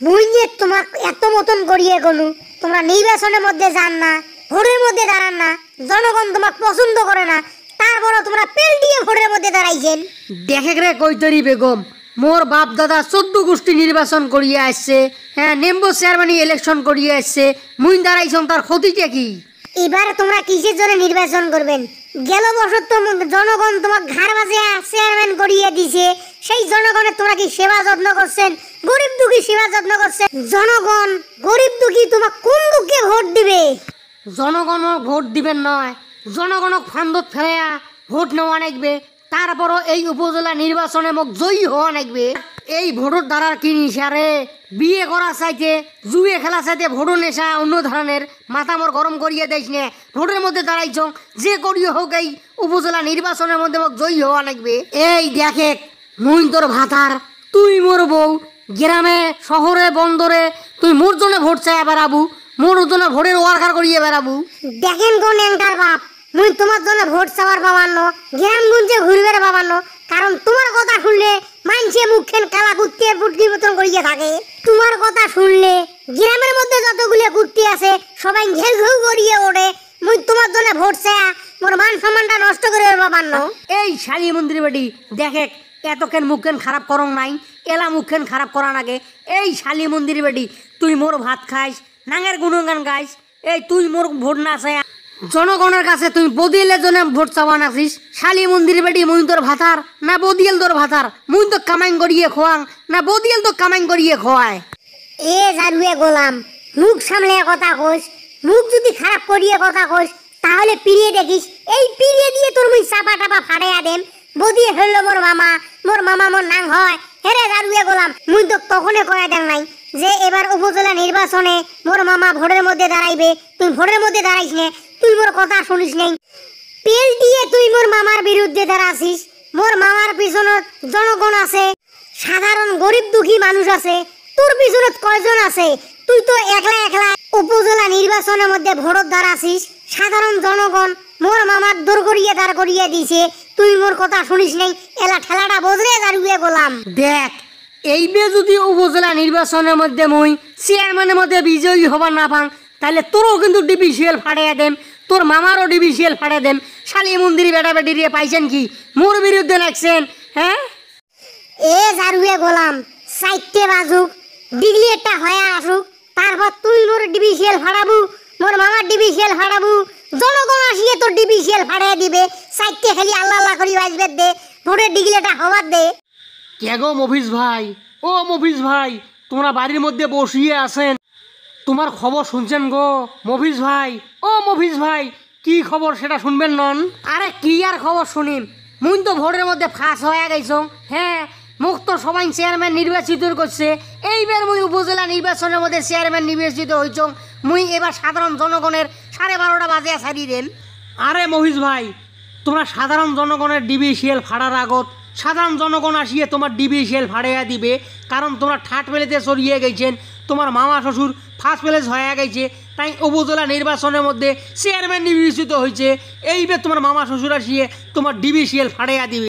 মুই যে তোমার এত মতন করিয়ে গেলু, তোমরা নির্বাচনের মধ্যে যান না, ভোটের মধ্যে দাঁড়ান না, জনগণ তোমাকে পছন্দ করে না, তারপরও তোমরা পেল দিয়ে ভোটের মধ্যে দাঁড়াইছেন। দেখে রে কৈতরি বেগম, মোর বাপ দাদা 14 গোষ্ঠী নির্বাচন করিয়ে আসছে, হ্যাঁ মেম্বার চেয়ারম্যান ইলেকশন করিয়ে আসছে, মুই দাঁড়াইছং তার ক্ষতিটা কি? এবার তোমরা কিসের জন্য নির্বাচন করবেন? গেল বছর তো জনগণ তোমাকে ঘাড় বাজে চেয়ারম্যান করিয়ে দিছে, সেই জনগণের তোমরা কি সেবা যত্ন করছেন? গরিব দুঃখী সেবা যত্ন করছেন? জনগণ গরিব দুঃখী তোমাকে কোন দুঃখে ভোট দিবে? জনগণক ভোট দিবেন নয়, জনগণক ফান্দত ফেলাইয়া ভোট নেওয়া নাকবে, তারপরও এই উপজেলা নির্বাচনে মোক জয়ী হওয়া নাকবে। এই ভোটের দ্বারার কি নিশারে? বিয়ে করা চাইতে, জুয়ে খেলা চাইতে ভোটও নেশা অন্য ধরনের, মাথা মোর গরম করিয়ে দেয় নে। ভোটের মধ্যে দাঁড়াইছ, যে করিও হোক এই উপজেলা নির্বাচনের মধ্যে মোক জয়ী হওয়া নাকবে। এই দেখে মুই তোর ভাতার, তুই মোর বউ, গ্রামে শহরে বন্দরে তুই মোর জন্য ভোট চাই বেড়াবু, মোর জন্য ভোটের ওয়ার্কার করিয়ে বেড়াবু। দেখেন কোন এঙ্কার বাপ, মুই তোমার জন্য ভোট চাওয়ার বাবান্ন, গ্রামগঞ্জে ঘুরবার বাবান্ন, কারণ তোমার কথা শুনলে মানুষে মুখেন কালা কুত্তে ফুটকির মতন করিয়ে থাকে। তোমার কথা শুনলে গ্রামের মধ্যে যতগুলো কুত্তি আছে সবাই ঘেউ ঘেউ করিয়ে ওঠে। মুই তোমার জন্য ভোট চায়া মোর মান সম্মানটা নষ্ট করে বাবান্ন। এই শালী মন্দির বাড়ি দেখে এতক্ষণ মুখেন খারাপ করং নাই, এলা মুখেন খারাপ করা নাগে। এই শালী মন্দির বাড়ি তুই মোর ভাত খাইস, নাঙের গুণগান গাইস, এই তুই মোর ভোট না চাই জনগণের কাছে তুই বদিয়েলের জন্য ভোট চাওয়া নাছিস। শালী মন্দির বাড়ি মুই তোর ভাতার না বদিয়েল তোর ভাতার? মুই তো কামাইন করিয়ে খোয়াং না বদিয়েল তো কামাইন করিয়ে খোয়ায়? এ জানুয়ে গোলাম, মুখ সামলে কথা কইস, মুখ যদি খারাপ করিয়ে কথা কইস তাহলে পিড়িয়ে দেখিস, এই পিড়িয়ে দিয়ে তোর মুই চাপা টাপা ফাটাইয়া দেম। বদিয়ে ফেললো মোর মামা মোর নাং হয়। হেরে জানুয়ে গোলাম, মুই তো তখনই কয়া দেন নাই যে এবার উপজেলা নির্বাচনে মোর মামা ভোটের মধ্যে দাঁড়াইবে, তুই ভোটের মধ্যে দাঁড়াইস নে, তুই মোর কথা শুনিস নাই। পেল দিয়ে তুই মোর মামার বিরুদ্ধে দাঁড়াছিস। মোর মামার পিছনত জনগণ আছে, সাধারণ গরিব দুঃখী মানুষ আছে, তোর পিছনত কয়জন আছে? তুই তো একলা একলা উপজেলা নির্বাচনের মধ্যে ভোটত দাঁড়াছিস। সাধারণ জনগণ মোর মামার দৌড় করিয়ে দাঁড় করিয়ে দিছে, তুই মোর কথা শুনিস নাই। এলা ঠেলাটা বদলে দাঁড়িয়ে গোলাম। দেখ এইবে যদি উপজেলা নির্বাচনের মধ্যে মুই চেয়ারম্যানের মধ্যে বিজয়ী হবার না পাং, তাহলে তোরও কিন্তু ডিবিসিএল ফাটাইয়া দেম, তোর মামারও ডিবিসিএল ফাটাই দেম। শালী মন্দির বেটা বেটিরিয়ে পাইছেন কি মোর বিরুদ্ধে লাগছেন? হ্যাঁ এ জারুয়ে গোলাম, সাইটে বাজুক, ডিগ্রি একটা হয়ে আসুক, তারপর তুই মোর ডিবিসিএল ফাটাবু, মোর মামার ডিবিসিএল ফাটাবু, জনগণ আসিয়ে তোর ডিবিসিএল ফাটাইয়া দিবে। সাইটে খালি আল্লাহ আল্লাহ করি বাজবে দে, ভোটের ডিগ্রিটা হবার দে। কে গো মফিজ ভাই, ও মফিজ ভাই, তোমরা বাড়ির মধ্যে বসিয়ে আছেন, তোমার খবর শুনছেন গো মফিজ ভাই? ও মফিজ ভাই, কি খবর সেটা শুনবেন নন? আরে কি আর খবর শুনিম, মুই তো ভোটের মধ্যে ফাঁস হয়ে গেছ। হ্যাঁ মুখ তো সবাই চেয়ারম্যান নির্বাচিত করছে, এইবার মুই উপজেলা নির্বাচনের মধ্যে চেয়ারম্যান নির্বাচিত হইছ। মুই এবার সাধারণ জনগণের 12:30 বাজে ছাড়িয়ে দেন। আরে মফিজ ভাই, তোমরা সাধারণ জনগণের ডিবিসিএল ফাড়ার আগত সাধারণ জনগণ আসিয়ে তোমার ডিবিসিএল ফাড়াইয়া দিবে, কারণ তোমরা থার্ড প্লেসে চড়িয়ে গেছেন, তোমার মামা শ্বশুর ফার্স্ট প্লেস হয়ে গেছে, তাই উপজেলা নির্বাচনের মধ্যে চেয়ারম্যান নির্বাচিত হয়েছে। এইবার তোমার মামা শ্বশুর আসিয়ে তোমার ডিবিসিএল ফাড়াইয়া দিবে।